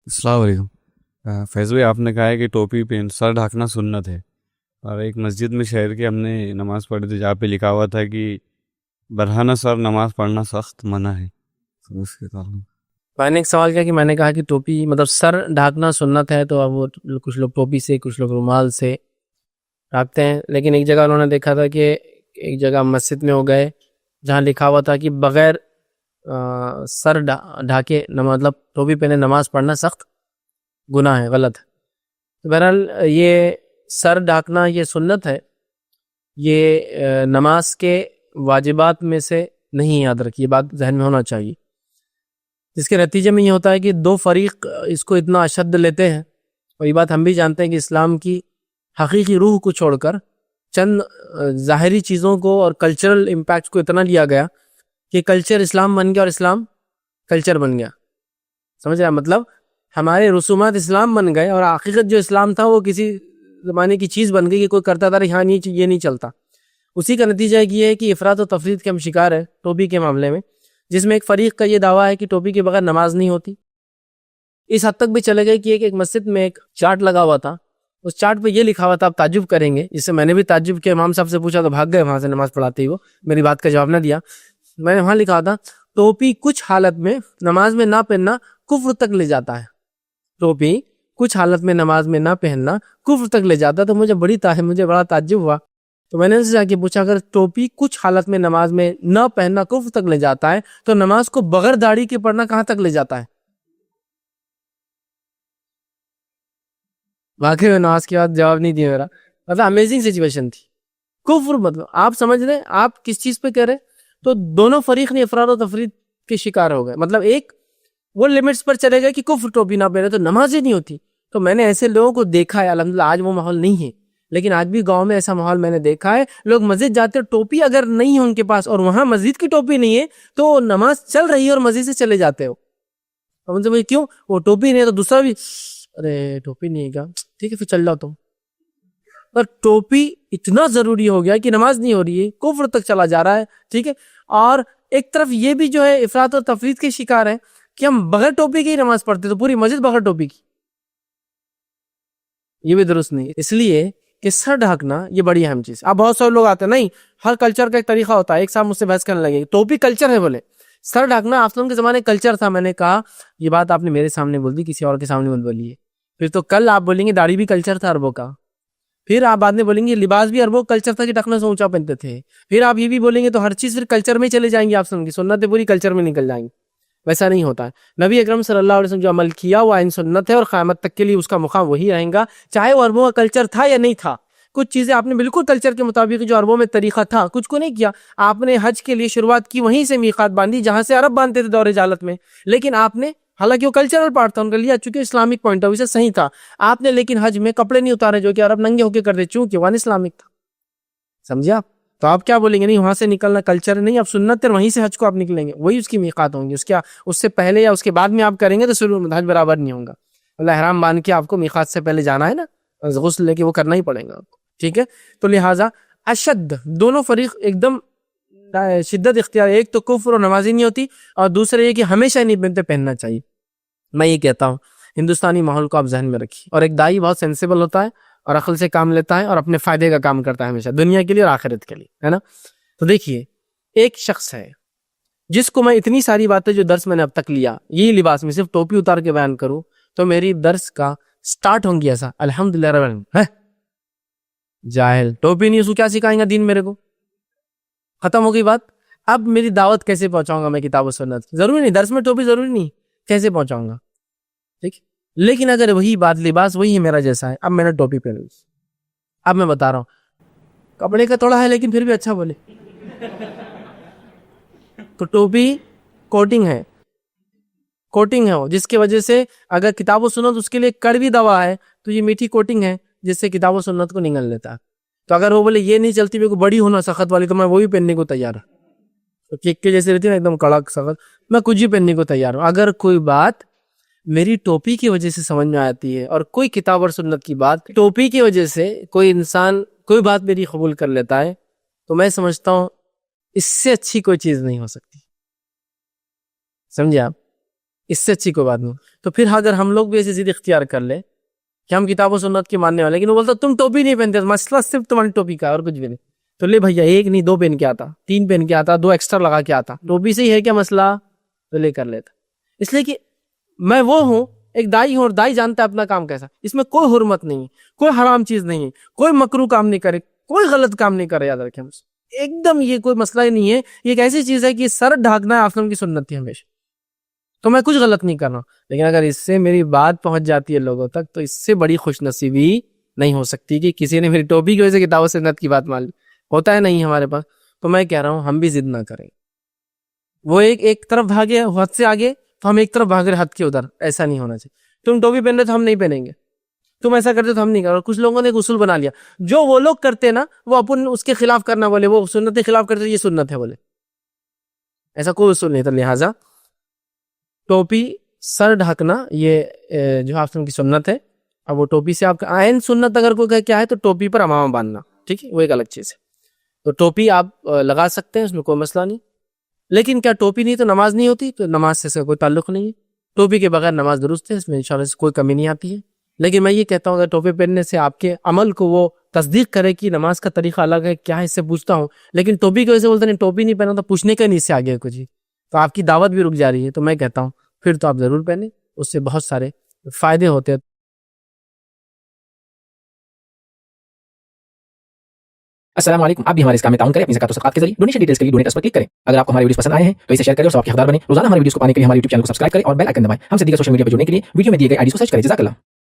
السلام علیکم۔ فیض بھائی، آپ نے کہا ہے کہ ٹوپی پہن سر ڈھانکنا سنت ہے، اور ایک مسجد میں شہر کے ہم نے نماز پڑھی تھی جہاں پہ لکھا ہوا تھا کہ برہنہ سر نماز پڑھنا سخت منع ہے، تو اس کے تعلق میں نے ایک سوال کیا کہ میں نے کہا کہ ٹوپی مطلب سر ڈھانکنا سنت ہے، تو اب وہ کچھ لوگ ٹوپی سے کچھ لوگ رومال سے ڈھانکتے ہیں، لیکن ایک جگہ انہوں نے دیکھا تھا کہ ایک جگہ مسجد میں ہو گئے جہاں لکھا ہوا تھا کہ بغیر سر ڈھاکے مطلب ٹوپی پہنے نماز پڑھنا سخت گناہ ہے، غلط ہے۔ تو بہرحال یہ سر ڈھانکنا یہ سنت ہے، یہ نماز کے واجبات میں سے نہیں، یاد رکھیے، یہ بات ذہن میں ہونا چاہیے۔ جس کے نتیجے میں یہ ہوتا ہے کہ دو فریق اس کو اتنا اشد لیتے ہیں، اور یہ بات ہم بھی جانتے ہیں کہ اسلام کی حقیقی روح کو چھوڑ کر چند ظاہری چیزوں کو اور کلچرل امپیکٹ کو اتنا لیا گیا کہ کلچر اسلام بن گیا اور اسلام کلچر بن گیا۔ سمجھ رہے؟ مطلب ہمارے رسومات اسلام بن گئے اور حقیقت جو اسلام تھا وہ کسی زمانے کی چیز بن گئی کہ کوئی کرتا تھا، یہاں نہیں، یہ نہیں چلتا۔ اسی کا نتیجہ یہ ہے کہ افراط و تفریط کے ہم شکار ہیں ٹوپی کے معاملے میں، جس میں ایک فریق کا یہ دعویٰ ہے کہ ٹوپی کے بغیر نماز نہیں ہوتی۔ اس حد تک بھی چلے گئے کہ ایک مسجد میں ایک چارٹ لگا ہوا تھا، اس چارٹ پہ یہ لکھا ہوا تھا، آپ تعجب کریں گے، جس سے میں نے بھی تعجب کیا، امام صاحب سے پوچھا تو بھاگ گئے وہاں سے نماز پڑھاتے ہی، وہ میری بات کا جواب نہ دیا۔ میں نے وہاں لکھا تھا ٹوپی کچھ حالت میں نماز میں نہ پہننا کفر تک لے جاتا ہے، ٹوپی کچھ حالت میں نماز میں نہ پہننا کفر تک لے جاتا ہے۔ تو مجھے بڑا تعجب ہوا، تو میں نے ان سے جا کے پوچھا اگر ٹوپی کچھ حالت میں نماز میں نہ پہننا کفر تک لے جاتا ہے تو نماز کو بغیر داڑھی کے پڑھنا کہاں تک لے جاتا ہے؟ واقعی میں نماز کے بعد جواب نہیں دیا میرا، مطلب امیزنگ سچویشن تھی۔ کفر مطلب آپ سمجھ رہے ہیں آپ کس چیز پہ کہہ رہے؟ تو دونوں فریق نے افراد و تفرید کے شکار ہو گئے، مطلب ایک وہ لمٹس پر چلے گئے کہ کفر ٹوپی نہ پہنے تو نماز ہی نہیں ہوتی۔ تو میں نے ایسے لوگوں کو دیکھا ہے، الحمدللہ آج وہ ماحول نہیں ہے، لیکن آج بھی گاؤں میں ایسا ماحول میں نے دیکھا ہے، لوگ مسجد جاتے ٹوپی اگر نہیں ہے ان کے پاس اور وہاں مسجد کی ٹوپی نہیں ہے تو نماز چل رہی ہے اور مسجد سے چلے جاتے ہو۔ ان سے کیوں؟ وہ ٹوپی نہیں ہے تو دوسرا بھی ارے ٹوپی نہیں ہے کیا، ٹھیک ہے پھر چل جاؤ تم۔ پر ٹوپی اتنا ضروری ہو گیا کہ نماز نہیں ہو رہی ہے، کفر تک چلا جا رہا ہے، ٹھیک ہے۔ اور ایک طرف یہ بھی جو ہے افراط اور تفریط کے شکار ہے کہ ہم بغیر ٹوپی کی نماز پڑھتے تو پوری مسجد بغیر ٹوپی کی، یہ بھی درست نہیں۔ اس لیے کہ سر ڈھانکنا یہ بڑی اہم چیز۔ اب بہت سارے لوگ آتے ہیں، نہیں ہر کلچر کا ایک طریقہ ہوتا ہے، ایک صاحب مجھ سے بحث کرنے لگے ٹوپی کلچر ہے، بولے سر ڈھانکنا آفتوں کے زمانے کلچر تھا۔ میں نے کہا یہ بات آپ نے میرے سامنے بول دی، کسی اور کے سامنے مت بولیے، پھر تو کل آپ بولیں گے داڑھی بھی کلچر تھا عربوں کا، پھر آپ بعد میں بولیں گے لباس بھی عربوں کلچر تھا کہ ٹخنے سے اونچا پہنتے تھے، پھر آپ یہ بھی بولیں گے، تو ہر چیز پھر کلچر میں چلے جائیں گے، آپ سن سنتیں پوری کلچر میں نکل جائیں گی۔ ویسا نہیں ہوتا ہے۔ نبی اکرم صلی اللہ علیہ وسلم جو عمل کیا وہ عین سنت ہے، اور قیامت تک کے لیے اس کا مقام وہی رہے گا، چاہے وہ عربوں کا کلچر تھا یا نہیں تھا۔ کچھ چیزیں آپ نے بالکل کلچر کے مطابق جو عربوں میں طریقہ تھا کچھ کو نہیں کیا، آپ نے حج کے لیے شروعات کی وہیں سے میقات باندھی جہاں سے عرب باندھتے تھے دور جہالت میں، لیکن آپ نے حالانکہ وہ کلچرل پارٹ تھا ان کا لیا، چونکہ اسلامک پوائنٹ آف ویو سے صحیح تھا، آپ نے لیکن حج میں کپڑے نہیں اتارے جو کہ عرب ننگے ہو کے کرتے، چونکہ وہ اسلامک تھا۔ سمجھے آپ؟ تو آپ کیا بولیں گے؟ نہیں وہاں سے نکلنا کلچر نہیں، اب سنت ہے، وہیں سے حج کو آپ نکلیں گے، وہی اس کی میقات ہوں گی، اس سے پہلے یا اس کے بعد میں آپ کریں گے تو شروع میں حج برابر نہیں ہوگا۔ اللہ احرام باندھ کے آپ کو میقات سے پہلے جانا ہے نا، غسل لے کے وہ کرنا ہی پڑے گا آپ کو، ٹھیک ہے۔ تو لہٰذا اشد دونوں فریق ایک دم شدت اختیار، ایک تو کفر اور نمازی نہیں ہوتی، اور دوسرے یہ کہ ہمیشہ نہیں پہنتے، پہننا چاہیے۔ میں یہ کہتا ہوں ہندوستانی ماحول کو آپ ذہن میں رکھیے، اور ایک دائی بہت سینسیبل ہوتا ہے اور عقل سے کام لیتا ہے اور اپنے فائدے کا کام کرتا ہے ہمیشہ، دنیا کے لیے اور آخرت کے لیے، ہے نا۔ تو دیکھیے ایک شخص ہے جس کو میں اتنی ساری باتیں جو درس میں نے اب تک لیا، یہی لباس میں صرف ٹوپی اتار کے بیان کروں تو میری درس کا سٹارٹ ہوں گی ایسا الحمدللہ رب العالمین ہے، جاہل ٹوپی نہیں، اس کو کیا سکھائیں گا دین میرے کو، ختم ہو گئی بات۔ اب میری دعوت کیسے پہنچاؤں گا میں کتاب و سنت؟ ضروری نہیں درس میں ٹوپی، ضروری نہیں، کیسے پہنچاؤں گا؟ ٹھیک، لیکن اگر وہی بات لباس وہی ہے میرا جیسا ہے، اب میں نے ٹوپی پہن لی، اب میں بتا رہا ہوں کپڑے کا توڑا ہے لیکن پھر بھی اچھا بولے، تو ٹوپی کوٹنگ ہے وہ، جس کی وجہ سے اگر کتاب و سنت اس کے لیے کڑوی دوا ہے تو یہ میٹھی کوٹنگ ہے جس سے کتاب و سنت کو نگل لیتا ہے۔ تو اگر وہ بولے یہ نہیں چلتی میرے کو بڑی ہونا سخت والی، تو میں وہی پہننے کو تیار ہوں، تو کیک کے جیسے رہتی ہے نا ایک دم کڑک سخت، میں کچھ ہی پہننے کو تیار ہوں۔ اگر کوئی بات میری ٹوپی کی وجہ سے سمجھ میں آتی ہے اور کوئی کتاب اور سنت کی بات ٹوپی کی وجہ سے کوئی انسان کوئی بات میری قبول کر لیتا ہے، تو میں سمجھتا ہوں اس سے اچھی کوئی چیز نہیں ہو سکتی، سمجھے آپ؟ اس سے اچھی کوئی بات نہیں. تو پھر اگر ہم لوگ بھی ایسی ضد اختیار کر لیں کہ ہم کتاب و سنت کے ماننے والے, لیکن وہ بولتا تم ٹوپی نہیں پہنتے, مسئلہ صرف تمہاری ٹوپی کا اور کچھ بھی نہیں, تو لے بھیا ایک نہیں 2 پہن کے آتا, 3 پہن کے آتا, 2 ایکسٹرا لگا کے آتا, ٹوپی سے ہی ہے کیا مسئلہ, تو لے کر لیتا. اس لیے کہ میں وہ ہوں, ایک دائی ہوں, اور دائی جانتا ہے اپنا کام کیسا, اس میں کوئی حرمت نہیں ہے, کوئی حرام چیز نہیں ہے, کوئی مکروہ کام نہیں کرے, کوئی غلط کام نہیں کرے, یاد رکھیں ہم سے ایک دم یہ کوئی مسئلہ ہی نہیں ہے. یہ ایک ایسی چیز ہے کہ سر ڈھانکنا آپ کی سنت تھی ہمیشہ, تو میں کچھ غلط نہیں کر رہا ہوں. لیکن اگر اس سے میری بات پہنچ جاتی ہے لوگوں تک, تو اس سے بڑی خوش نصیبی نہیں ہو سکتی کہ کسی نے میری ٹوپی کی وجہ سے کتاب و سنت کی بات مان لی. ہوتا ہے نہیں ہمارے پاس. تو میں کہہ رہا ہوں ہم بھی ضد نہ کریں. وہ ایک طرف بھاگے حد سے آگے, تو ہم ایک طرف بھاگ رہے حد کے ادھر. ایسا نہیں ہونا چاہیے. تم ٹوپی پہن رہے تو ہم نہیں پہنیں گے, تم ایسا کرتے تو ہم نہیں کریں. کچھ لوگوں نے ایک اصول بنا لیا, جو وہ لوگ کرتے نا وہ اپن اس کے خلاف کرنا بولے, وہ سنت کے خلاف کرتے یہ سنت ہے بولے. ایسا کوئی اصول نہیں تھا. لہٰذا ٹوپی سر ڈھکنا یہ جو آپ کی سنت ہے. اب وہ ٹوپی سے آپ کا عین سنت اگر کوئی کیا ہے تو ٹوپی پر امامہ باندھنا, ٹھیک ہے, وہ ایک الگ چیز ہے. تو ٹوپی آپ لگا سکتے ہیں, اس میں کوئی مسئلہ نہیں. لیکن کیا ٹوپی نہیں تو نماز نہیں ہوتی؟ تو نماز سے کوئی تعلق نہیں ہے. ٹوپی کے بغیر نماز درست ہے, اس میں انشاءاللہ کوئی کمی نہیں آتی ہے. لیکن میں یہ کہتا ہوں کہ ٹوپی پہننے سے آپ کے عمل کو وہ تصدیق کرے کہ نماز کا طریقہ الگ ہے, کیا ہے اس سے پوچھتا ہوں. لیکن ٹوپی کی وجہ سے بولتے نہیں ٹوپی نہیں پہنا تو پوچھنے کا نہیں, اس سے آگے کچھ, تو آپ کی دعوت بھی رک جا رہی ہے. تو میں کہتا ہوں پھر تو آپ ضرور پہنیں, اس سے بہت سارے فائدے ہوتے ہیں. السلام علیکم. آپ بھی ہمارے اس کام میں تعاون کریں اپنی زکات و صدقات کے ذریعے. ڈونیشن ڈیٹیلز کے لیے ڈونیٹ اس پر کلک کریں. اگر آپ کو ہمارے ویڈیوز پسند آئے ہیں تو اسے شیئر کریں اور ثواب کے حقدار بنیں. روزانہ ہمارے ویڈیوز کو پانے کے لیے ہمارے یوٹیوب چینل کو سبسکرائب کریں اور بیل آئکن دبائیں. ہم سے دیگر سوشل میڈیا پر جڑنے کے لیے ویڈیو میں دیے گئے آئی ڈی کو سرچ کریں. جزاک اللہ.